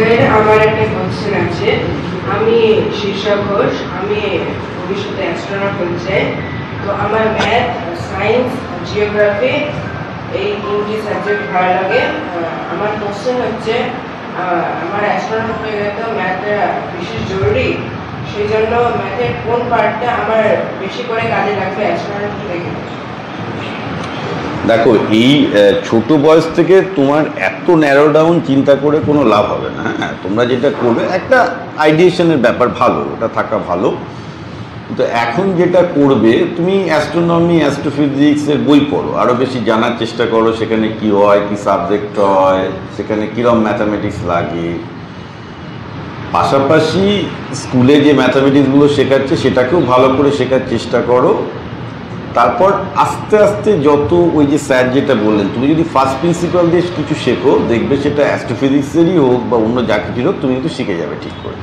Sir আমার একটা question আছে। আমি শীর্ষক ঘোষ, আমি ভবিষ্যতে অ্যাস্ট্রোনট হতে চাই। তো আমার ম্যাথ, সায়েন্স, জিওগ্রাফি এই তিনটি সাবজেক্ট ভালো লাগে। আমার কোশ্চেন হচ্ছে আমার অ্যাস্ট্রোনট হয়ে গেলে তো ম্যাথটা বিশেষ জরুরি, সেই জন্য ম্যাথের কোন পার্টটা আমার বেশি করে কাজে লাগবে অ্যাস্ট্রোনট হতে গেলে? দেখো, এই ছোট বয়স থেকে তোমার এত ন্যারো ডাউন চিন্তা করে কোনো লাভ হবে না। হ্যাঁ, তোমরা যেটা করবে একটা আইডিয়েশনের ব্যাপার, ভালো, ওটা থাকা ভালো। তো এখন যেটা করবে, তুমি অ্যাস্ট্রোনমি, অ্যাস্ট্রোফিজিক্সের বই পড়ো, আরও বেশি জানার চেষ্টা করো সেখানে কি হয়, কি সাবজেক্ট হয়, সেখানে কীরকম ম্যাথামেটিক্স লাগে। পাশাপাশি স্কুলে যে ম্যাথামেটিক্সগুলো শেখাচ্ছে সেটাকেও ভালো করে শেখার চেষ্টা করো। তারপর আস্তে আস্তে যত ওই যে স্যার যেটা বললেন, তুমি যদি ফার্স্ট প্রিন্সিপাল দিয়ে কিছু শেখো, দেখবে সেটা অ্যাস্ট্রোফিজিক্সেরই হোক বা অন্য যা কিছু হোক, তুমি কিন্তু শিখে যাবে ঠিক করে।